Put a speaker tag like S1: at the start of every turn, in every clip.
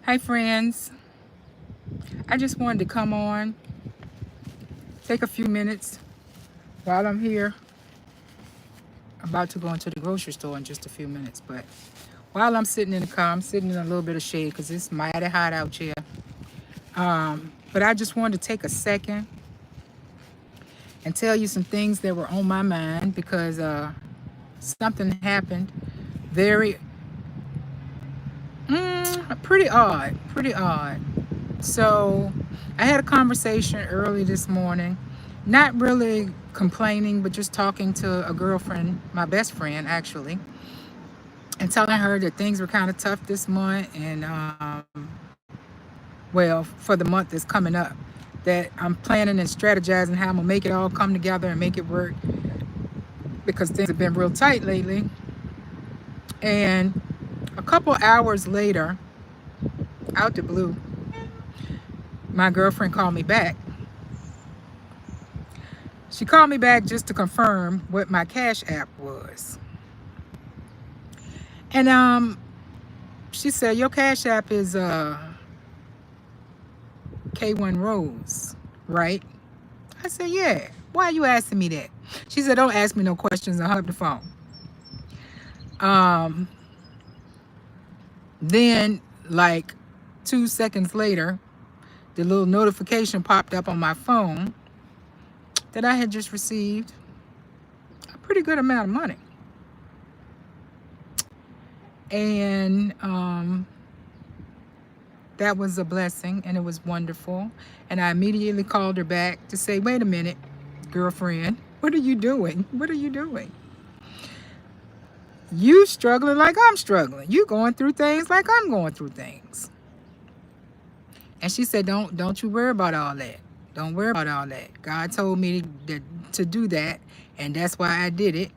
S1: Hi, friends. I just wanted to come on, take a few minutes while I'm here. I'm about to go into the grocery store in just a few minutes, but while I'm sitting in the car, I'm sitting in a little bit of shade because it's mighty hot out here. But I just wanted to take a second and tell you some things that were on my mind because something happened very, pretty odd, pretty odd. So I had a conversation early this morning, not really complaining, but just talking to a girlfriend, my best friend actually, and telling her that things were kind of tough this month. And well, for the month that's coming up, that I'm planning and strategizing how I'm gonna make it all come together and make it work because things have been real tight lately. And a couple hours later, out the blue, my girlfriend called me back. She called me back just to confirm what my Cash App was. And she said, your Cash App is K1 Rose, right? I said, yeah. Why are you asking me that? She said, don't ask me no questions, and hung up the phone. Um, then, like 2 seconds later, the little notification popped up on my phone that I had just received a pretty good amount of money. And that was a blessing and it was wonderful. And I immediately called her back to say, wait a minute, girlfriend, what are you doing? What are you doing? You struggling like I'm struggling. You going through things like I'm going through things. And she said, don't you worry about all that. Don't worry about all that. God told me to do that, and that's why I did it.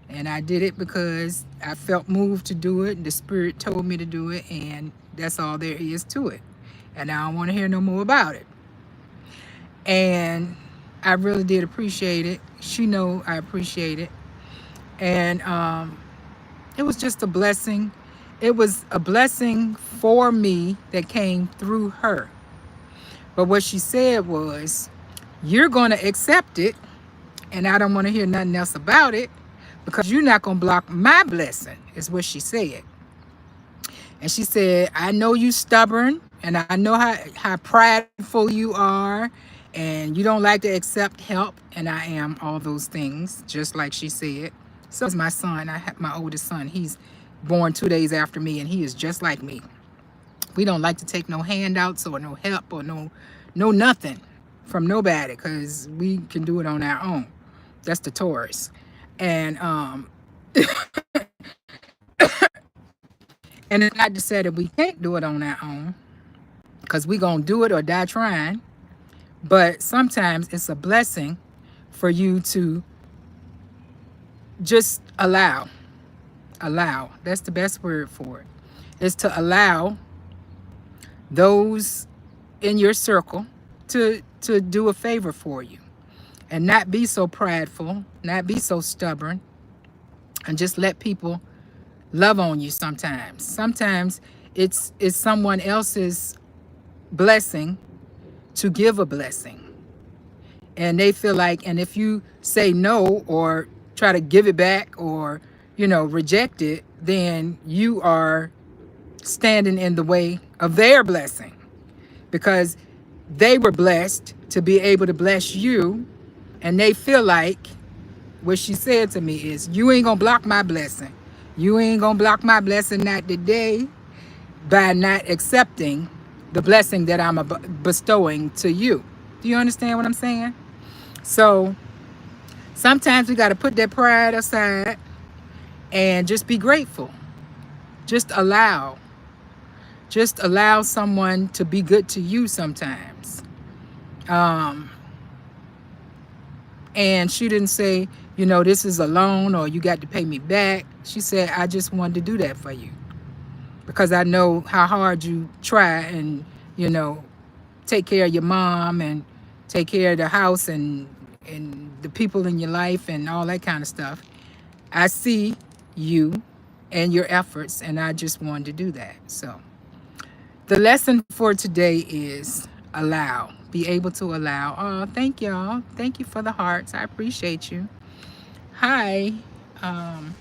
S1: And I did it because I felt moved to do it. The Spirit told me to do it, and that's all there is to it. And I don't want to hear no more about it. And I really did appreciate it. She know I appreciate it. And it was just a blessing. It was a blessing for me that came through her. But what she said was, you're going to accept it, and I don't want to hear nothing else about it because you're not going to block my blessing, is what she said. And she said, I know you stubborn, and I know how prideful you are, and you don't like to accept help, and I am all those things, just like she said. So is my son. I have my oldest son. He's born 2 days after me, and he is just like me. We don't like to take no handouts or no help or no nothing from nobody because we can do it on our own. That's the Taurus. And and it's not to say that we can't do it on our own because we gonna do it or die trying. But sometimes it's a blessing for you to just allow. Allow. That's the best word for it. Is to allow those in your circle to do a favor for you and not be so prideful, not be so stubborn, and just let people love on you sometimes. Sometimes it's someone else's blessing to give a blessing. And they feel like, and if you say no or try to give it back or, reject it, then you are standing in the way of their blessing because they were blessed to be able to bless you. And they feel like what she said to me is, you ain't gonna block my blessing. You ain't gonna block my blessing, not today, by not accepting the blessing that I'm bestowing to you. Do you understand what I'm saying? So sometimes we got to put that pride aside and just be grateful. Just allow. Just allow someone to be good to you sometimes. And she didn't say, this is a loan or you got to pay me back. She said, I just wanted to do that for you because I know how hard you try and, take care of your mom and take care of the house and the people in your life and all that kind of stuff. I see you and your efforts, and I just wanted to do that. So The lesson for today is allow. Be able to allow. Oh, thank y'all. Thank you for the hearts. I appreciate you. Hi. Um,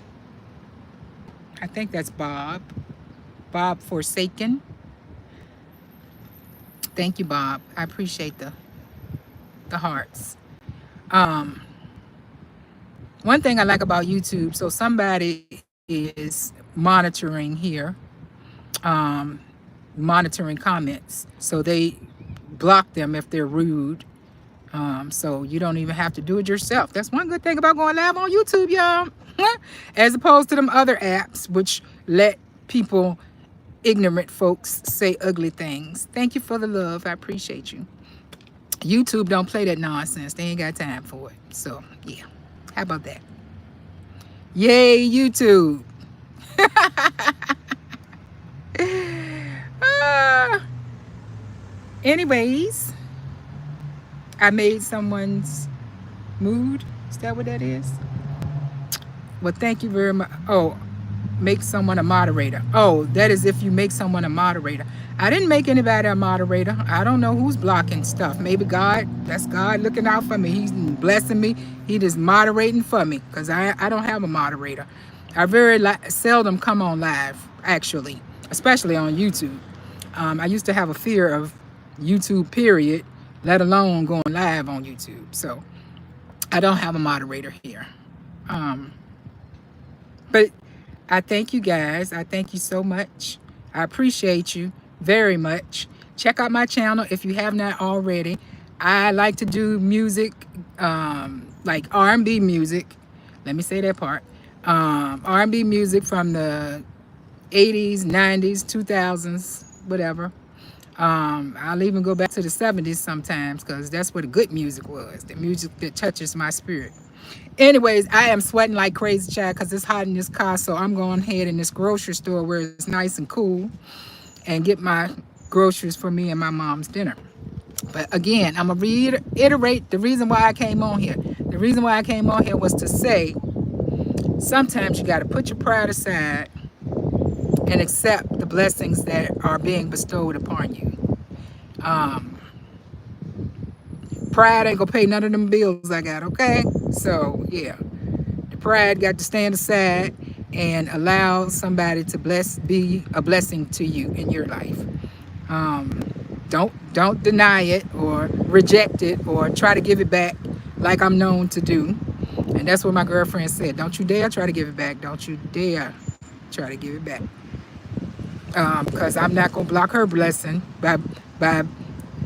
S1: I think that's Bob. Bob Forsaken. Thank you, Bob. I appreciate the hearts. Um, one thing I like about YouTube, so somebody is monitoring here, um, monitoring comments. So they block them if they're rude. So you don't even have to do it yourself. That's one good thing about going live on YouTube, y'all. As opposed to them other apps, which let people, ignorant folks, say ugly things. Thank you for the love. I appreciate you. YouTube don't play that nonsense. They ain't got time for it. So, yeah. How about that? Yay, YouTube. Anyways, I made someone's mood. Is that what that is? Well, thank you very much. Oh, make someone a moderator. Oh, that is if you make someone a moderator. I didn't make anybody a moderator. I don't know who's blocking stuff. Maybe God, that's God looking out for me. He's blessing me. He just moderating for me because I don't have a moderator. I very seldom come on live, actually, especially on YouTube. I used to have a fear of YouTube, period, let alone going live on YouTube. So I don't have a moderator here. But I thank you guys. I thank you so much. I appreciate you very much. Check out my channel if you have not already. I like to do music, like R&B music. Let me say that part. R&B music from the 80s, 90s, 2000s, whatever. I'll even go back to the 70s sometimes because that's where the good music was. The music that touches my spirit. Anyways, I am sweating like crazy, child, because it's hot in this car. So I'm going ahead in this grocery store where it's nice and cool and get my groceries for me and my mom's dinner. But again, I'm going to reiterate the reason why I came on here. The reason why I came on here was to say sometimes you got to put your pride aside and accept the blessings that are being bestowed upon you. Pride ain't gonna pay none of them bills I got, okay? So yeah, the pride got to stand aside and allow somebody to be a blessing to you in your life. Don't deny it or reject it or try to give it back like I'm known to do. And that's what my girlfriend said. Don't you dare try to give it back. Don't you dare try to give it back. Because I'm not gonna block her blessing by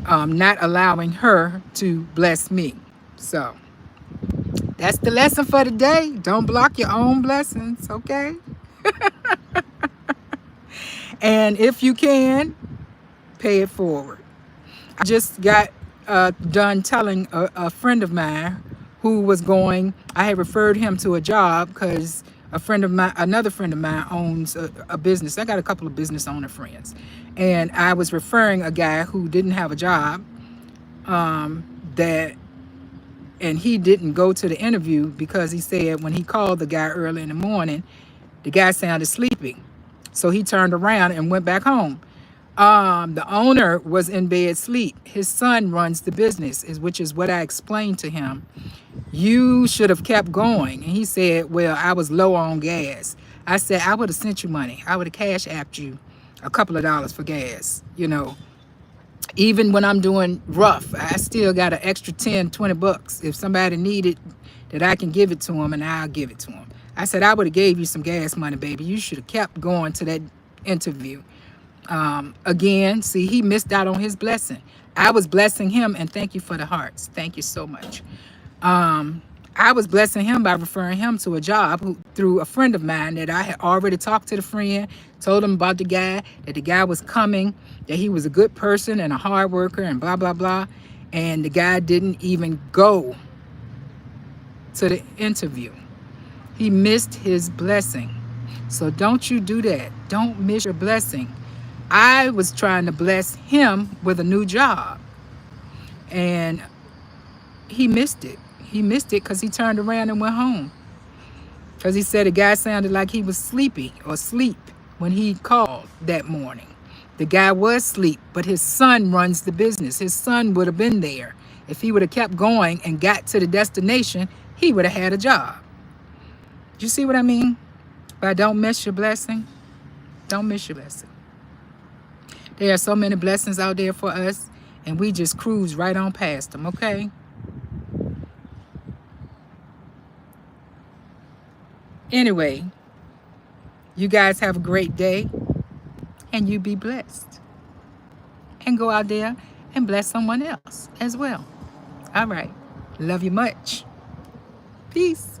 S1: not allowing her to bless me. So that's the lesson for today. Don't block your own blessings, okay? And if you can, pay it forward. I just got done telling a friend of mine who was going, I had referred him to a job because another friend of mine owns a business. I got a couple of business owner friends. And I was referring a guy who didn't have a job, and he didn't go to the interview because he said when he called the guy early in the morning, the guy sounded sleepy. So he turned around and went back home. The owner was in bed asleep. His son runs the business, which is what I explained to him. You should have kept going. And he said, well, I was low on gas. I said, I would have sent you money. I would have cash apped you a couple of dollars for gas. You know, even when I'm doing rough, I still got an extra 10, 20 bucks. If somebody needed that, I can give it to them and I'll give it to them. I said, I would have gave you some gas money, baby. You should have kept going to that interview. Again, see, he missed out on his blessing. I was blessing him, and thank you for the hearts. Thank you so much. I was blessing him by referring him to a job through a friend of mine that I had already talked to the friend, told him about the guy, that the guy was coming, that he was a good person and a hard worker and blah, blah, blah. And the guy didn't even go to the interview. He missed his blessing. So don't you do that. Don't miss your blessing. I was trying to bless him with a new job, and he missed it. He missed it because he turned around and went home. Because he said the guy sounded like he was sleepy or asleep when he called that morning. The guy was asleep, but his son runs the business. His son would have been there. If he would have kept going and got to the destination, he would have had a job. You see what I mean? But don't miss your blessing. Don't miss your blessing. There are so many blessings out there for us, and we just cruise right on past them, okay? Anyway, you guys have a great day, and you be blessed. And go out there and bless someone else as well. All right. Love you much. Peace.